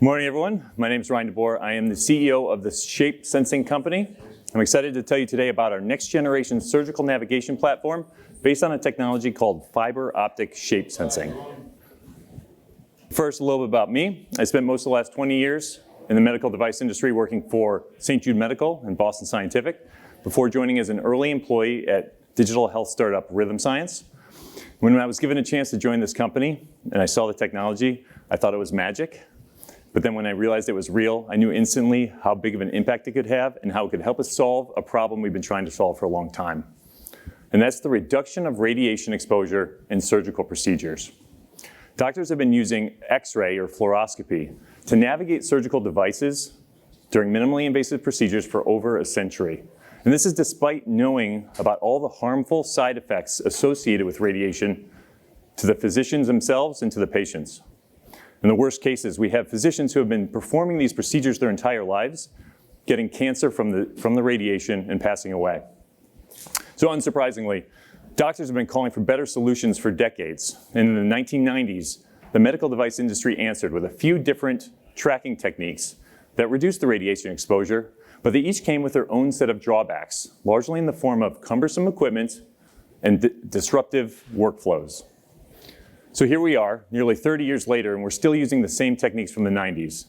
Good morning, everyone. My name is DeBoer. I am the CEO of the Shape Sensing Company. I'm excited to tell you today about our next generation surgical navigation platform based on a technology called fiber optic shape sensing. First, a little bit about me. I spent most of the last 20 years in the medical device industry working for St. Jude Medical and Boston Scientific before joining as an early employee at digital health startup Rhythm Science. When I was given a chance to join this company and I saw the technology, I thought it was magic. But then when I realized it was real, I knew instantly how big of an impact it could have and how it could help us solve a problem we've been trying to solve for a long time. And that's the reduction of radiation exposure in surgical procedures. Doctors have been using X-ray or fluoroscopy to navigate surgical devices during minimally invasive procedures for over a century. And this is despite knowing about all the harmful side effects associated with radiation to the physicians themselves and to the patients. In the worst cases, we have physicians who have been performing these procedures their entire lives, getting cancer from the radiation and passing away. So unsurprisingly, doctors have been calling for better solutions for decades. And in the 1990s, the medical device industry answered with a few different tracking techniques that reduced the radiation exposure, but they each came with their own set of drawbacks, largely in the form of cumbersome equipment and disruptive workflows. So here we are, nearly 30 years later, and we're still using the same techniques from the 90s.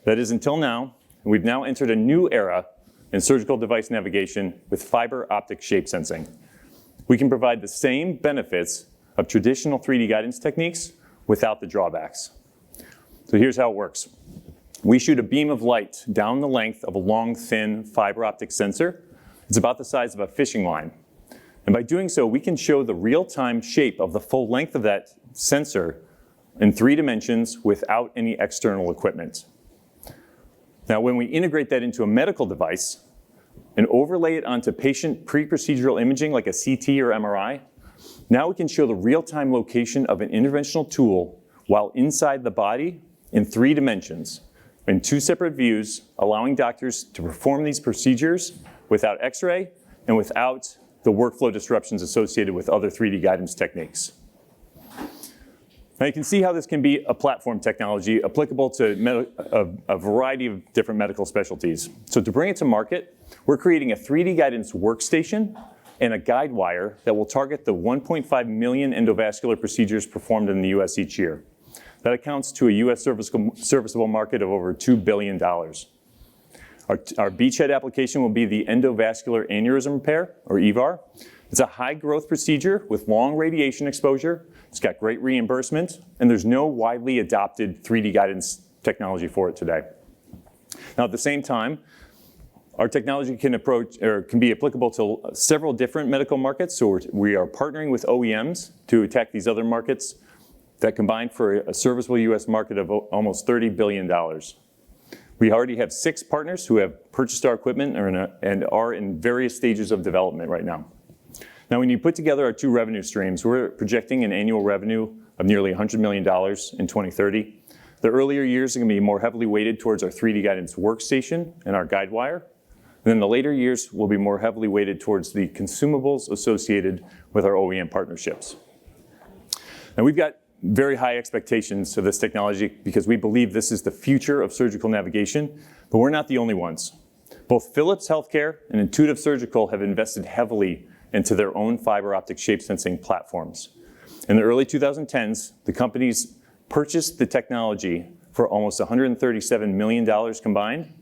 That is until now, and we've now entered a new era in surgical device navigation with fiber optic shape sensing. We can provide the same benefits of traditional 3D guidance techniques without the drawbacks. So here's how it works. We shoot a beam of light down the length of a long, thin fiber optic sensor. It's about the size of a fishing line. And by doing so, we can show the real-time shape of the full length of that sensor in 3 dimensions without any external equipment. Now, when we integrate that into a medical device and overlay it onto patient pre-procedural imaging like a CT or MRI, now we can show the real-time location of an interventional tool while inside the body in 3 dimensions, in 2 separate views, allowing doctors to perform these procedures without X-ray and without the workflow disruptions associated with other 3D guidance techniques. Now you can see how this can be a platform technology applicable to a variety of different medical specialties. So to bring it to market, we're creating a 3D guidance workstation and a guide wire that will target the 1.5 million endovascular procedures performed in the US each year. That accounts to a US serviceable market of over $2 billion. Our beachhead application will be the endovascular aneurysm repair, or EVAR. It's a high growth procedure with long radiation exposure. It's got great reimbursement, and there's no widely adopted 3D guidance technology for it today. Now at the same time, our technology can be applicable to several different medical markets. So we are partnering with OEMs to attack these other markets that combine for a serviceable US market of almost $30 billion. We already have 6 partners who have purchased our equipment and are in various stages of development right now. Now, when you put together our 2 revenue streams, we're projecting an annual revenue of nearly $100 million in 2030. The earlier years are going to be more heavily weighted towards our 3D guidance workstation and our guide wire. And then the later years will be more heavily weighted towards the consumables associated with our OEM partnerships. Now, we've got very high expectations of this technology because we believe this is the future of surgical navigation, but we're not the only ones. Both Philips Healthcare and Intuitive Surgical have invested heavily into their own fiber optic shape sensing platforms. In the early 2010s, the companies purchased the technology for almost $137 million combined,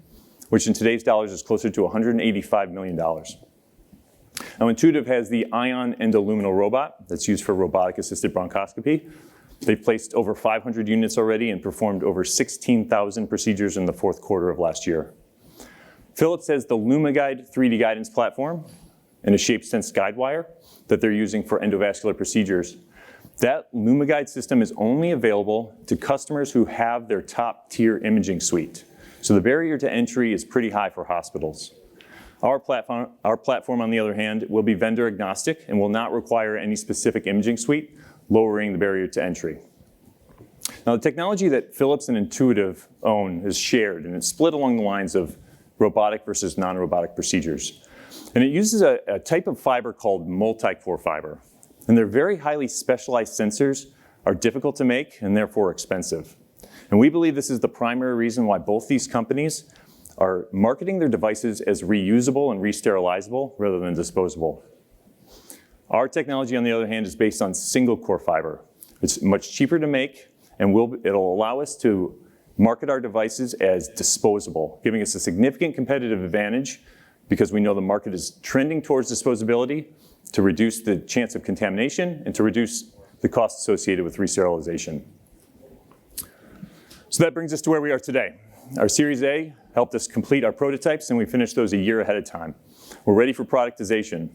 which in today's dollars is closer to $185 million. Now, Intuitive has the Ion endoluminal robot that's used for robotic-assisted bronchoscopy. They've placed over 500 units already and performed over 16,000 procedures in the 4th quarter of last year. Philips has the LumaGuide 3D guidance platform and a ShapeSense guide wire that they're using for endovascular procedures. That LumaGuide system is only available to customers who have their top-tier imaging suite. So the barrier to entry is pretty high for hospitals. Our platform, on the other hand, will be vendor agnostic and will not require any specific imaging suite, lowering the barrier to entry. Now, the technology that Philips and Intuitive own is shared, and it's split along the lines of robotic versus non-robotic procedures. And it uses a type of fiber called multi-core fiber. And they're very highly specialized sensors, are difficult to make, and therefore expensive. And we believe this is the primary reason why both these companies are marketing their devices as reusable and re-sterilizable rather than disposable. Our technology, on the other hand, is based on single core fiber. It's much cheaper to make, and it'll allow us to market our devices as disposable, giving us a significant competitive advantage because we know the market is trending towards disposability to reduce the chance of contamination and to reduce the cost associated with re-sterilization. So that brings us to where we are today. Our Series A helped us complete our prototypes, and we finished those a year ahead of time. We're ready for productization.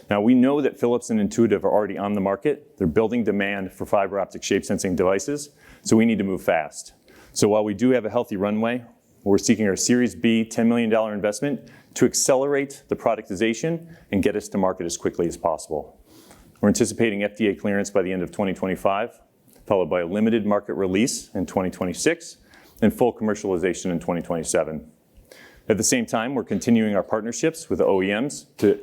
Now, we know that Philips and Intuitive are already on the market. They're building demand for fiber optic shape sensing devices, so we need to move fast. So while we do have a healthy runway, we're seeking our Series B $10 million investment to accelerate the productization and get us to market as quickly as possible. We're anticipating FDA clearance by the end of 2025, followed by a limited market release in 2026, and full commercialization in 2027. At the same time, we're continuing our partnerships with OEMs to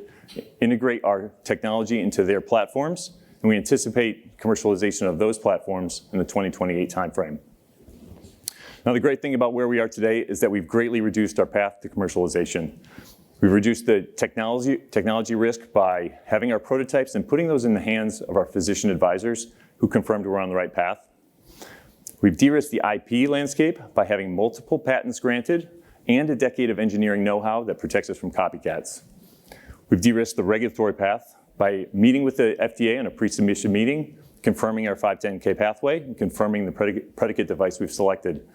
integrate our technology into their platforms, and we anticipate commercialization of those platforms in the 2028 timeframe. Now, the great thing about where we are today is that we've greatly reduced our path to commercialization. We've reduced the technology risk by having our prototypes and putting those in the hands of our physician advisors who confirmed we're on the right path. We've de-risked the IP landscape by having multiple patents granted and a decade of engineering know-how that protects us from copycats. We've de-risked the regulatory path by meeting with the FDA in a pre-submission meeting, confirming our 510(k) pathway, and confirming the predicate device we've selected.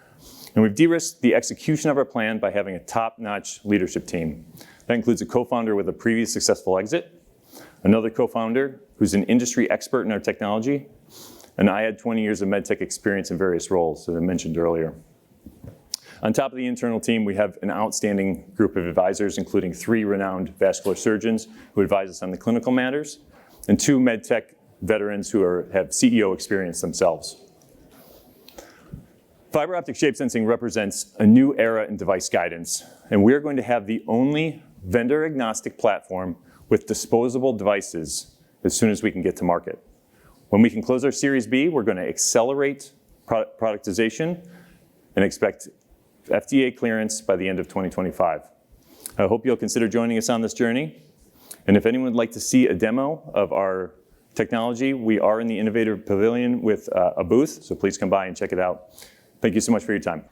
And we've de-risked the execution of our plan by having a top-notch leadership team. That includes a co-founder with a previous successful exit, another co-founder who's an industry expert in our technology, and I had 20 years of Medtech experience in various roles, as I mentioned earlier. On top of the internal team, we have an outstanding group of advisors, including 3 renowned vascular surgeons who advise us on the clinical matters, and 2 Medtech veterans who have CEO experience themselves. Fiber optic shape sensing represents a new era in device guidance, and we're going to have the only vendor-agnostic platform with disposable devices as soon as we can get to market. When we can close our Series B, we're going to accelerate productization and expect FDA clearance by the end of 2025. I hope you'll consider joining us on this journey. And if anyone would like to see a demo of our technology, we are in the Innovator Pavilion with a booth, so please come by and check it out. Thank you so much for your time.